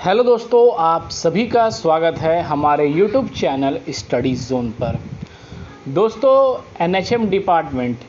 Hello दोस्तों, आप सभी का स्वागत है हमारे यूट्यूब चैनल स्टडी जोन पर। दोस्तों, एनएचएम डिपार्टमेंट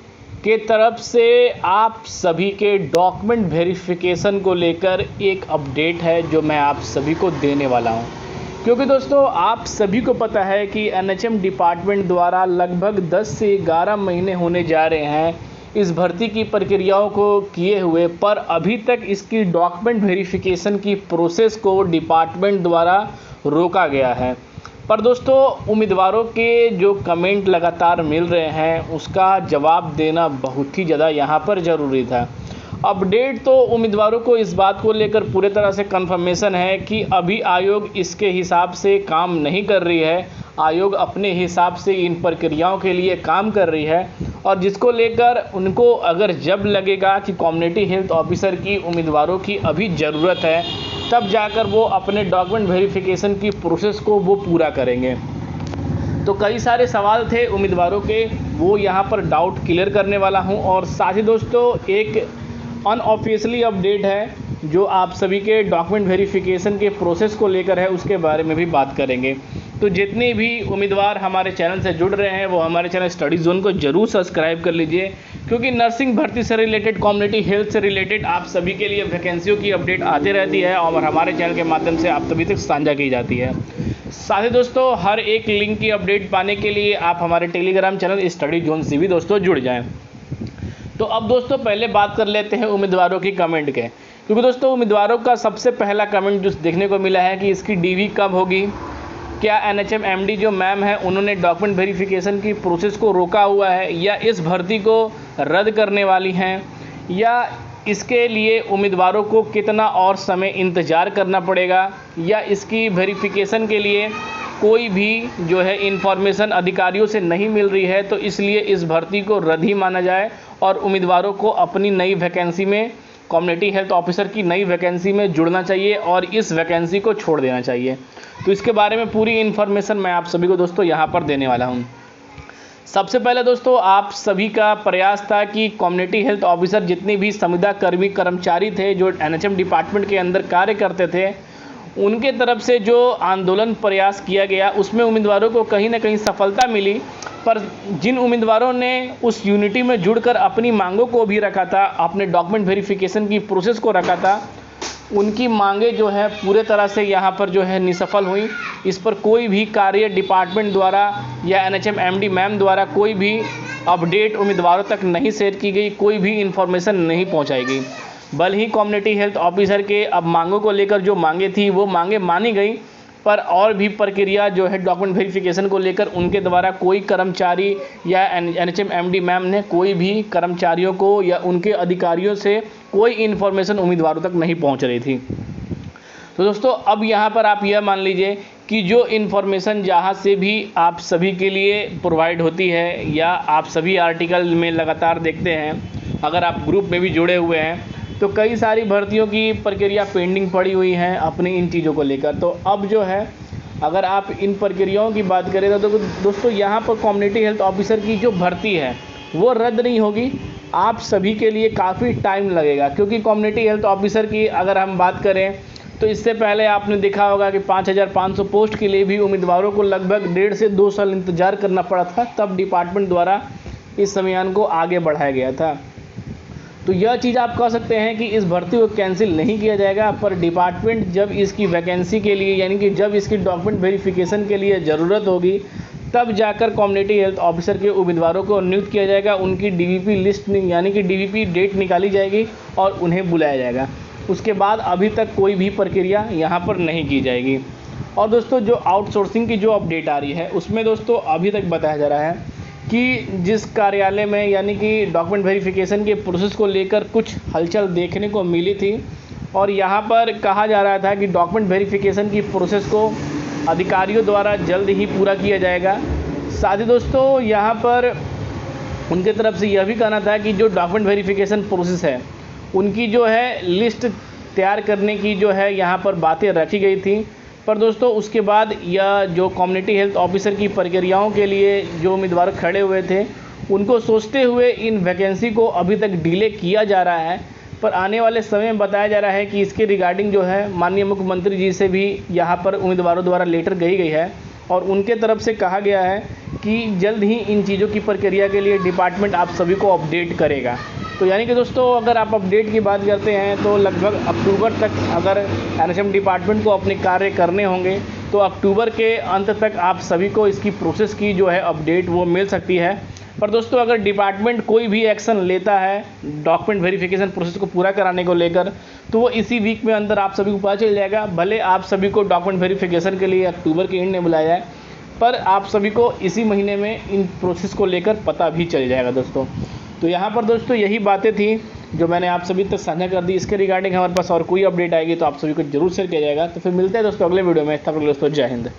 के तरफ से आप सभी के डॉक्यूमेंट वेरिफिकेशन को लेकर एक अपडेट है जो मैं आप सभी को देने वाला हूं। क्योंकि दोस्तों, आप सभी को पता है कि एनएचएम डिपार्टमेंट द्वारा लगभग 10 से 11 महीने होने जा रहे हैं इस भर्ती की प्रक्रियाओं को किए हुए, पर अभी तक इसकी डॉक्यूमेंट वेरिफिकेशन की प्रोसेस को डिपार्टमेंट द्वारा रोका गया है। पर दोस्तों, उम्मीदवारों के जो कमेंट लगातार मिल रहे हैं उसका जवाब देना बहुत ही ज़्यादा यहाँ पर ज़रूरी था। अपडेट तो उम्मीदवारों को इस बात को लेकर पूरे तरह से कंफर्मेशन है कि अभी आयोग इसके हिसाब से काम नहीं कर रही है। आयोग अपने हिसाब से इन प्रक्रियाओं के लिए काम कर रही है और जिसको लेकर उनको अगर जब लगेगा कि कम्युनिटी हेल्थ ऑफिसर की उम्मीदवारों की अभी ज़रूरत है, तब जाकर वो अपने डॉक्यूमेंट वेरिफिकेशन की प्रोसेस को वो पूरा करेंगे। तो कई सारे सवाल थे उम्मीदवारों के, वो यहाँ पर डाउट क्लियर करने वाला हूँ। और साथ ही दोस्तों, एक अनऑफिशियली अपडेट है जो आप सभी के डॉक्यूमेंट वेरिफिकेशन के प्रोसेस को लेकर है, उसके बारे में भी बात करेंगे। तो जितने भी उम्मीदवार हमारे चैनल से जुड़ रहे हैं वो हमारे चैनल स्टडी जोन को जरूर सब्सक्राइब कर लीजिए, क्योंकि नर्सिंग भर्ती से रिलेटेड, कम्युनिटी हेल्थ से रिलेटेड आप सभी के लिए वैकेंसियों की अपडेट आती रहती है और हमारे चैनल के माध्यम से आप सभी तक साझा की जाती है। साथ ही दोस्तों, हर एक लिंक की अपडेट पाने के लिए आप हमारे टेलीग्राम चैनल स्टडी जोन से भी दोस्तों जुड़ जाएँ। तो अब दोस्तों, पहले बात कर लेते हैं उम्मीदवारों की कमेंट के, क्योंकि दोस्तों उम्मीदवारों का सबसे पहला कमेंट जो देखने को मिला है कि इसकी डीवी कब होगी, क्या एनएचएम एमडी जो मैम है उन्होंने डॉक्यूमेंट वेरिफिकेशन की प्रोसेस को रोका हुआ है या इस भर्ती को रद्द करने वाली हैं, या इसके लिए उम्मीदवारों को कितना और समय इंतज़ार करना पड़ेगा, या इसकी वेरिफिकेशन के लिए कोई भी जो है इन्फॉर्मेशन अधिकारियों से नहीं मिल रही है, तो इसलिए इस भर्ती को रद्द ही माना जाए और उम्मीदवारों को अपनी नई वैकेंसी में, कम्युनिटी हेल्थ ऑफिसर की नई वैकेंसी में जुड़ना चाहिए और इस वैकेंसी को छोड़ देना चाहिए। तो इसके बारे में पूरी इन्फॉर्मेशन मैं आप सभी को दोस्तों यहाँ पर देने वाला हूँ। सबसे पहले दोस्तों, आप सभी का प्रयास था कि कम्युनिटी हेल्थ ऑफिसर जितनी भी संविदा कर्मचारी थे जो एनएचएम डिपार्टमेंट के अंदर कार्य करते थे, उनके तरफ से जो आंदोलन प्रयास किया गया उसमें उम्मीदवारों को कहीं ना कहीं सफलता मिली। पर जिन उम्मीदवारों ने उस यूनिटी में जुड़कर अपनी मांगों को भी रखा था, अपने डॉक्यूमेंट वेरिफिकेशन की प्रोसेस को रखा था, उनकी मांगें जो है पूरे तरह से यहाँ पर जो है निसफल हुई। इस पर कोई भी कार्य डिपार्टमेंट द्वारा या एनएचएम एमडी मैम द्वारा कोई भी अपडेट उम्मीदवारों तक नहीं शेयर की गई, कोई भी इन्फॉर्मेशन नहीं पहुँचाई गई। भले ही कम्युनिटी हेल्थ ऑफिसर के अब मांगों को लेकर जो मांगे थी वो मांगे मानी गई, पर और भी प्रक्रिया जो है डॉक्यूमेंट वेरिफिकेशन को लेकर उनके द्वारा कोई कर्मचारी या एनएचएम एमडी मैम ने कोई भी कर्मचारियों को या उनके अधिकारियों से कोई इन्फॉर्मेशन उम्मीदवारों तक नहीं पहुंच रही थी। तो दोस्तों, अब यहाँ पर आप यह मान लीजिए कि जो इन्फॉर्मेशन जहाँ से भी आप सभी के लिए प्रोवाइड होती है या आप सभी आर्टिकल में लगातार देखते हैं, अगर आप ग्रुप में भी जुड़े हुए हैं, तो कई सारी भर्तियों की प्रक्रिया पेंडिंग पड़ी हुई हैं अपनी इन चीज़ों को लेकर। तो अब जो है, अगर आप इन प्रक्रियाओं की बात करें तो दोस्तों यहाँ पर कम्युनिटी हेल्थ ऑफिसर की जो भर्ती है वो रद्द नहीं होगी। आप सभी के लिए काफ़ी टाइम लगेगा, क्योंकि कम्युनिटी हेल्थ ऑफिसर की अगर हम बात करें तो इससे पहले आपने देखा होगा कि 5500 पोस्ट के लिए भी उम्मीदवारों को लगभग 1.5 से 2 साल इंतज़ार करना पड़ा था, तब डिपार्टमेंट द्वारा इस समयान को आगे बढ़ाया गया था। तो यह चीज़ आप कह सकते हैं कि इस भर्ती को कैंसिल नहीं किया जाएगा, पर डिपार्टमेंट जब इसकी वैकेंसी के लिए, यानी कि जब इसकी डॉक्यूमेंट वेरिफिकेशन के लिए ज़रूरत होगी, तब जाकर कम्युनिटी हेल्थ ऑफिसर के उम्मीदवारों को नियुक्त किया जाएगा। उनकी डीवीपी लिस्ट यानी कि डीवीपी डेट निकाली जाएगी और उन्हें बुलाया जाएगा। उसके बाद अभी तक कोई भी प्रक्रिया यहाँ पर नहीं की जाएगी। और दोस्तों, जो आउटसोर्सिंग की जो अपडेट आ रही है उसमें दोस्तों अभी तक बताया जा रहा है कि जिस कार्यालय में, यानी कि डॉक्यूमेंट वेरिफिकेशन के प्रोसेस को लेकर कुछ हलचल देखने को मिली थी और यहाँ पर कहा जा रहा था कि डॉक्यूमेंट वेरिफिकेशन की प्रोसेस को अधिकारियों द्वारा जल्द ही पूरा किया जाएगा। साथ ही दोस्तों, यहाँ पर उनके तरफ से यह भी कहना था कि जो डॉक्यूमेंट वेरिफिकेशन प्रोसेस है उनकी जो है लिस्ट तैयार करने की जो है यहाँ पर बातें रखी गई थी। पर दोस्तों, उसके बाद यह जो कम्युनिटी हेल्थ ऑफिसर की प्रक्रियाओं के लिए जो उम्मीदवार खड़े हुए थे, उनको सोचते हुए इन वैकेंसी को अभी तक डिले किया जा रहा है। पर आने वाले समय में बताया जा रहा है कि इसके रिगार्डिंग जो है माननीय मुख्यमंत्री जी से भी यहाँ पर उम्मीदवारों द्वारा लेटर गई है और उनके तरफ से कहा गया है कि जल्द ही इन चीज़ों की प्रक्रिया के लिए डिपार्टमेंट आप सभी को अपडेट करेगा। तो यानी कि दोस्तों अगर आप अपडेट की बात करते हैं तो लगभग अक्टूबर तक अगर एनएचएम डिपार्टमेंट को अपने कार्य करने होंगे तो अक्टूबर के अंत तक आप सभी को इसकी प्रोसेस की जो है अपडेट वो मिल सकती है। पर दोस्तों अगर डिपार्टमेंट कोई भी एक्शन लेता है डॉक्यूमेंट वेरिफिकेशन प्रोसेस को पूरा कराने को लेकर तो वो इसी वीक में अंदर आप सभी को पता चल जाएगा। भले आप सभी को डॉक्यूमेंट वेरिफिकेशन के लिए अक्टूबर के एंड में बुलाया जाए पर आप सभी को इसी महीने में इन प्रोसेस को लेकर पता भी चल जाएगा दोस्तों। तो यहाँ पर दोस्तों यही बातें थी जो मैंने आप सभी तक साझा कर दी। इसके रिगार्डिंग हमारे पास और कोई अपडेट आएगी तो आप सभी को जरूर शेयर किया जाएगा। तो फिर मिलते हैं दोस्तों अगले वीडियो में। तब तक दोस्तों जय हिंद।